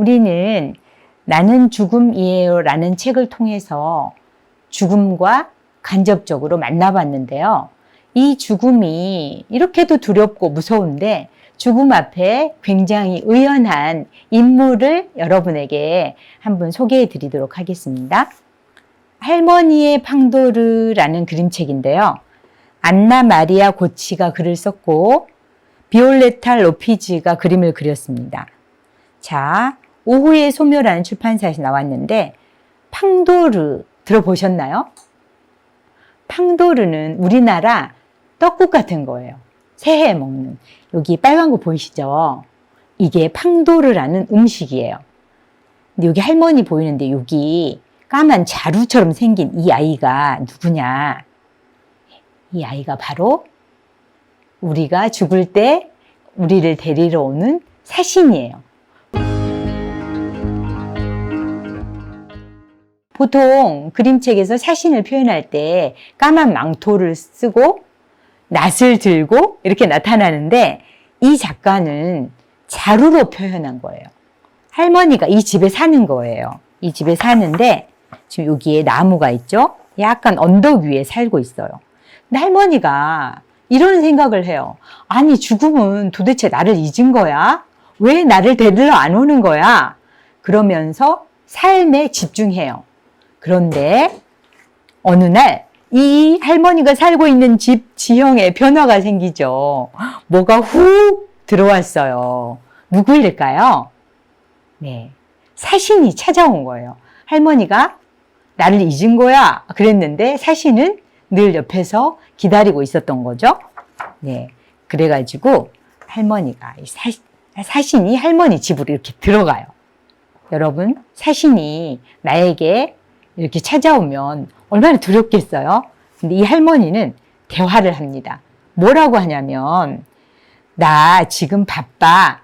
우리는 나는 죽음이에요 라는 책을 통해서 죽음과 간접적으로 만나봤는데요. 이 죽음이 이렇게도 두렵고 무서운데 죽음 앞에 굉장히 의연한 인물을 여러분에게 한번 소개해 드리도록 하겠습니다. 할머니의 팡도르라는 그림책인데요. 안나 마리아 고치가 글을 썼고 비올레타 로피즈가 그림을 그렸습니다. 자, 오후의 소묘라는 출판사에서 나왔는데 팡도르 들어보셨나요? 팡도르는 우리나라 떡국 같은 거예요. 새해 먹는. 여기 빨간 거 보이시죠? 이게 팡도르라는 음식이에요. 근데 여기 할머니 보이는데 여기 까만 자루처럼 생긴 이 아이가 누구냐? 이 아이가 바로 우리가 죽을 때 우리를 데리러 오는 사신이에요. 보통 그림책에서 사신을 표현할 때 까만 망토를 쓰고 낫을 들고 이렇게 나타나는데 이 작가는 자루로 표현한 거예요. 할머니가 이 집에 사는 거예요. 이 집에 사는데 지금 여기에 나무가 있죠? 약간 언덕 위에 살고 있어요. 근데 할머니가 이런 생각을 해요. 아니, 죽음은 도대체 나를 잊은 거야? 왜 나를 데리러 안 오는 거야? 그러면서 삶에 집중해요. 그런데 어느 날 이 할머니가 살고 있는 집 지형에 변화가 생기죠. 뭐가 훅 들어왔어요. 누구일까요? 네, 사신이 찾아온 거예요. 할머니가 나를 잊은 거야 그랬는데 사신은 늘 옆에서 기다리고 있었던 거죠. 네, 그래가지고 할머니가 사신이 할머니 집으로 이렇게 들어가요. 여러분, 사신이 나에게 이렇게 찾아오면 얼마나 두렵겠어요? 근데 이 할머니는 대화를 합니다. 뭐라고 하냐면, 나 지금 바빠.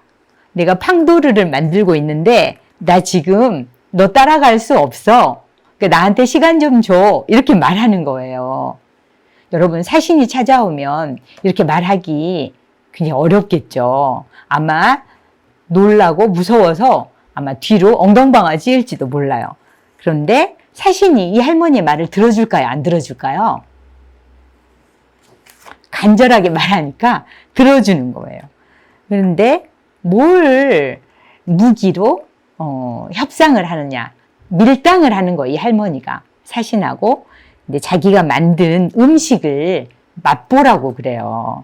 내가 팡도르를 만들고 있는데 나 지금 너 따라갈 수 없어. 그러니까 나한테 시간 좀 줘. 이렇게 말하는 거예요. 여러분, 사신이 찾아오면 이렇게 말하기 굉장히 어렵겠죠. 아마 놀라고 무서워서 아마 뒤로 엉덩방아 찧을지도 몰라요. 그런데 사신이 이 할머니의 말을 들어줄까요? 안 들어줄까요? 간절하게 말하니까 들어주는 거예요. 그런데 뭘 무기로 협상을 하느냐, 밀당을 하는 거예요. 이 할머니가 사신하고 이제 자기가 만든 음식을 맛보라고 그래요.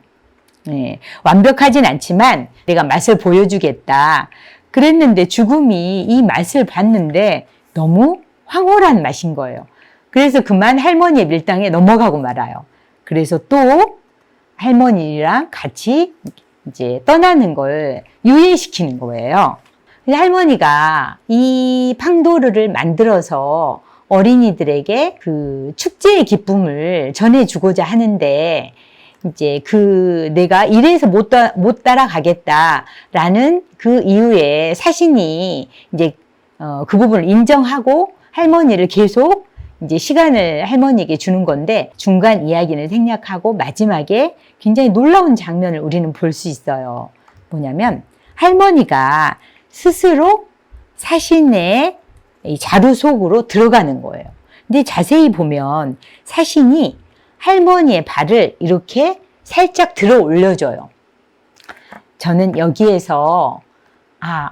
네, 완벽하진 않지만 내가 맛을 보여주겠다. 그랬는데 죽음이 이 맛을 봤는데 너무 황홀한 맛인 거예요. 그래서 그만 할머니의 밀당에 넘어가고 말아요. 그래서 또 할머니랑 같이 이제 떠나는 걸 유예시키는 거예요. 할머니가 이 팡도르를 만들어서 어린이들에게 그 축제의 기쁨을 전해주고자 하는데 이제 내가 이래서 못 따라가겠다라는 그 이유에 사신이 이제 그 부분을 인정하고 할머니를 계속 이제 시간을 할머니에게 주는 건데 중간 이야기는 생략하고 마지막에 굉장히 놀라운 장면을 우리는 볼 수 있어요. 뭐냐면 할머니가 스스로 사신의 이 자루 속으로 들어가는 거예요. 근데 자세히 보면 사신이 할머니의 발을 이렇게 살짝 들어 올려줘요. 저는 여기에서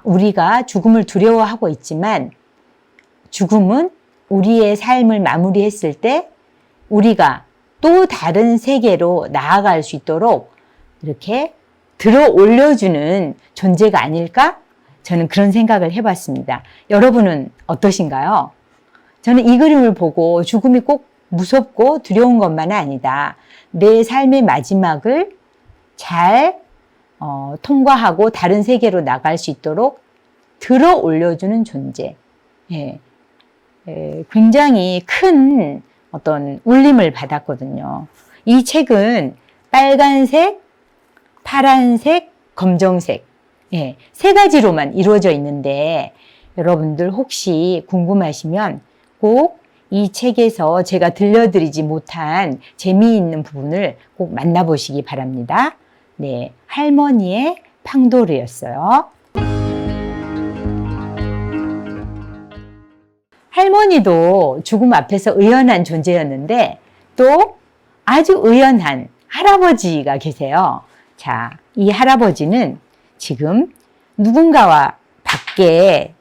우리가 죽음을 두려워하고 있지만 죽음은 우리의 삶을 마무리했을 때 우리가 또 다른 세계로 나아갈 수 있도록 이렇게 들어 올려주는 존재가 아닐까? 저는 그런 생각을 해봤습니다. 여러분은 어떠신가요? 저는 이 그림을 보고 죽음이 꼭 무섭고 두려운 것만은 아니다. 내 삶의 마지막을 잘 통과하고 다른 세계로 나갈 수 있도록 들어 올려주는 존재. 굉장히 큰 어떤 울림을 받았거든요. 이 책은 빨간색, 파란색, 검정색 세 가지로만 이루어져 있는데 여러분들 혹시 궁금하시면 꼭 이 책에서 제가 들려드리지 못한 재미있는 부분을 꼭 만나보시기 바랍니다. 네, 할머니의 팡도르였어요. 할머니도 죽음 앞에서 의연한 존재였는데 또 아주 의연한 할아버지가 계세요. 자, 이 할아버지는 지금 누군가와 밖에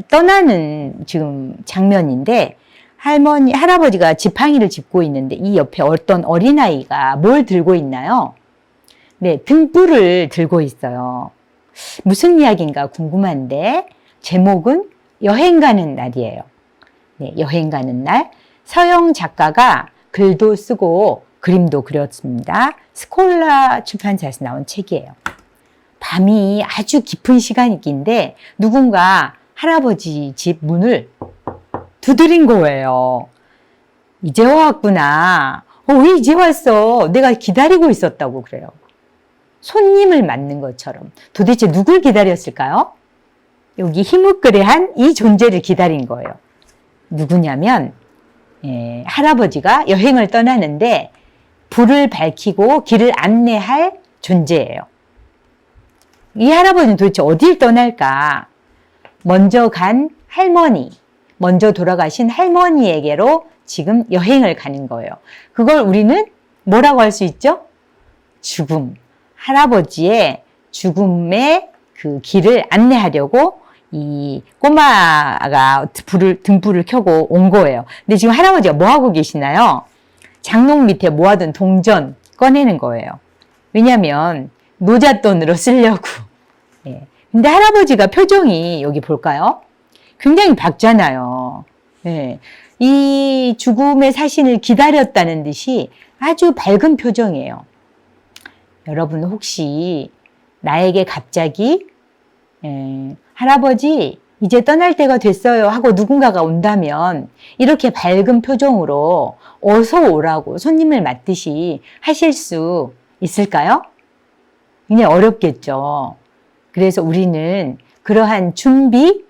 떠나는 지금 장면인데 할아버지가 지팡이를 짚고 있는데 이 옆에 어떤 어린아이가 뭘 들고 있나요? 네, 등불을 들고 있어요. 무슨 이야기인가 궁금한데 제목은 여행 가는 날이에요. 네, 여행 가는 날. 서영 작가가 글도 쓰고 그림도 그렸습니다. 스콜라 출판사에서 나온 책이에요. 밤이 아주 깊은 시간인데 누군가 할아버지 집 문을 두드린 거예요. 이제 왔구나. 왜 이제 왔어? 내가 기다리고 있었다고 그래요. 손님을 맞는 것처럼. 도대체 누굴 기다렸을까요? 여기 희뭇그레한 이 존재를 기다린 거예요. 누구냐면 할아버지가 여행을 떠나는데 불을 밝히고 길을 안내할 존재예요. 이 할아버지는 도대체 어딜 떠날까? 먼저 간 할머니, 먼저 돌아가신 할머니에게로 지금 여행을 가는 거예요. 그걸 우리는 뭐라고 할 수 있죠? 죽음. 할아버지의 죽음의 그 길을 안내하려고 이 꼬마가 등불을 켜고 온 거예요. 근데 지금 할아버지가 뭐 하고 계시나요? 장롱 밑에 모아둔 동전 꺼내는 거예요. 왜냐하면 노잣돈으로 쓰려고. 예. 근데 할아버지가 표정이 여기 볼까요? 굉장히 밝잖아요. 예. 이 죽음의 사신을 기다렸다는 듯이 아주 밝은 표정이에요. 여러분 혹시 나에게 갑자기 할아버지 이제 떠날 때가 됐어요 하고 누군가가 온다면 이렇게 밝은 표정으로 어서 오라고 손님을 맞듯이 하실 수 있을까요? 굉장히 어렵겠죠. 그래서 우리는 그러한 준비,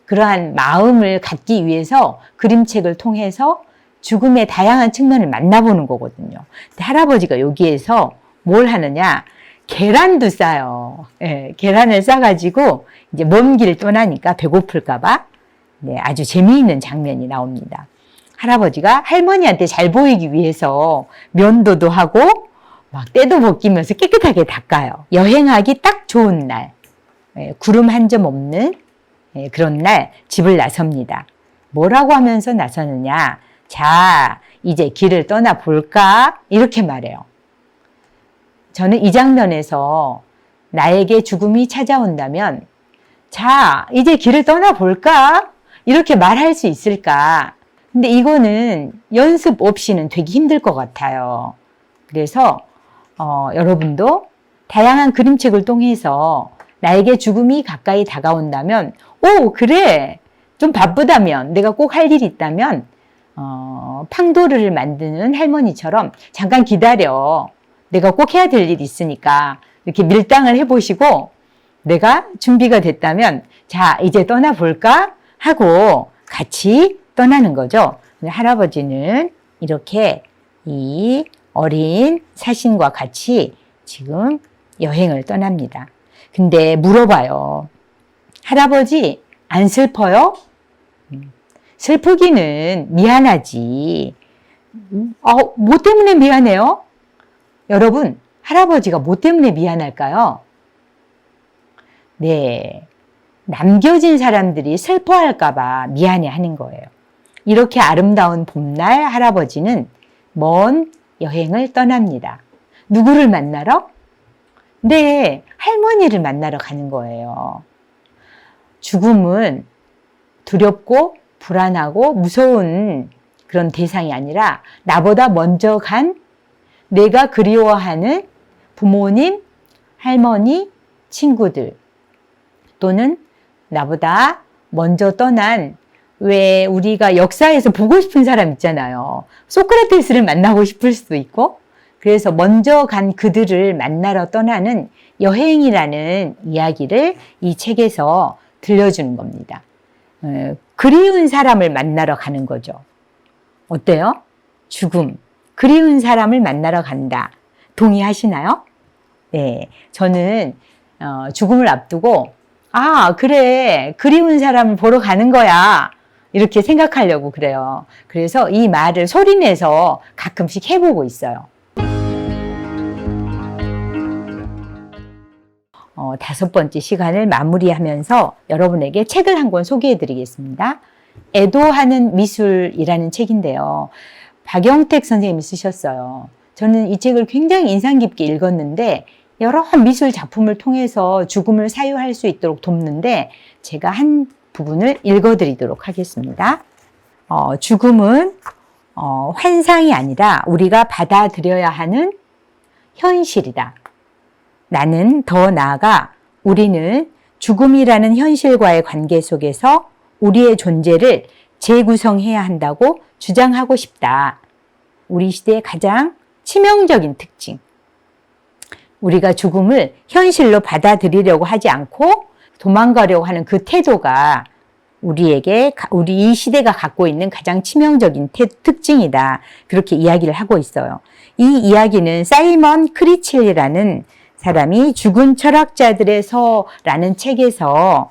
그러한 마음을 갖기 위해서 그림책을 통해서 죽음의 다양한 측면을 만나보는 거거든요. 근데 할아버지가 여기에서 뭘 하느냐? 계란도 싸요. 예, 계란을 싸가지고 이제 먼 길 떠나니까 배고플까봐 네, 아주 재미있는 장면이 나옵니다. 할아버지가 할머니한테 잘 보이기 위해서 면도도 하고 막 때도 벗기면서 깨끗하게 닦아요. 여행하기 딱 좋은 날, 예, 구름 한 점 없는 그런 날 집을 나섭니다. 뭐라고 하면서 나서느냐? 자, 이제 길을 떠나볼까? 이렇게 말해요. 저는 이 장면에서 나에게 죽음이 찾아온다면 자, 이제 길을 떠나볼까? 이렇게 말할 수 있을까? 근데 이거는 연습 없이는 되게 힘들 것 같아요. 그래서 여러분도 다양한 그림책을 통해서 나에게 죽음이 가까이 다가온다면 오, 그래. 좀 바쁘다면 내가 꼭 할 일이 있다면 팡도르를 만드는 할머니처럼 잠깐 기다려. 내가 꼭 해야 될 일이 있으니까 이렇게 밀당을 해보시고 내가 준비가 됐다면 자, 이제 떠나볼까? 하고 같이 떠나는 거죠. 할아버지는 이렇게 이 어린 사신과 같이 지금 여행을 떠납니다. 근데 물어봐요. 할아버지 안 슬퍼요? 슬프기는 미안하지. 뭐 때문에 미안해요? 여러분, 할아버지가 뭐 때문에 미안할까요? 네, 남겨진 사람들이 슬퍼할까봐 미안해 하는 거예요. 이렇게 아름다운 봄날 할아버지는 먼 여행을 떠납니다. 누구를 만나러? 네, 할머니를 만나러 가는 거예요. 죽음은 두렵고 불안하고 무서운 그런 대상이 아니라 나보다 먼저 간 내가 그리워하는 부모님, 할머니, 친구들 또는 나보다 먼저 떠난 왜 우리가 역사에서 보고 싶은 사람 있잖아요. 소크라테스를 만나고 싶을 수도 있고 그래서 먼저 간 그들을 만나러 떠나는 여행이라는 이야기를 이 책에서 들려주는 겁니다. 그리운 사람을 만나러 가는 거죠. 어때요? 죽음. 그리운 사람을 만나러 간다. 동의하시나요? 네. 저는 죽음을 앞두고 아, 그래. 그리운 사람을 보러 가는 거야. 이렇게 생각하려고 그래요. 그래서 이 말을 소리내서 가끔씩 해보고 있어요. 5번째 시간을 마무리하면서 여러분에게 책을 한 권 소개해 드리겠습니다. 애도하는 미술이라는 책인데요. 박영택 선생님이 쓰셨어요. 저는 이 책을 굉장히 인상 깊게 읽었는데 여러 미술 작품을 통해서 죽음을 사유할 수 있도록 돕는데 제가 한 부분을 읽어드리도록 하겠습니다. 죽음은 환상이 아니라 우리가 받아들여야 하는 현실이다. 나는 더 나아가 우리는 죽음이라는 현실과의 관계 속에서 우리의 존재를 재구성해야 한다고 주장하고 싶다. 우리 시대의 가장 치명적인 특징. 우리가 죽음을 현실로 받아들이려고 하지 않고 도망가려고 하는 그 태도가 우리 이 시대가 갖고 있는 가장 치명적인 특징이다. 그렇게 이야기를 하고 있어요. 이 이야기는 사이먼 크리첼이라는 사람이 죽은 철학자들의 서라는 책에서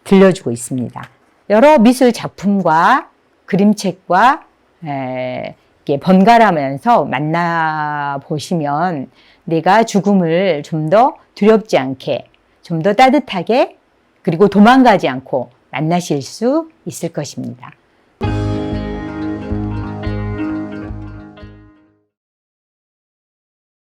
들려주고 있습니다. 여러 미술 작품과 그림책과 이렇게 번갈아가면서 만나보시면 내가 죽음을 좀 더 두렵지 않게, 좀 더 따뜻하게, 그리고 도망가지 않고 만나실 수 있을 것입니다.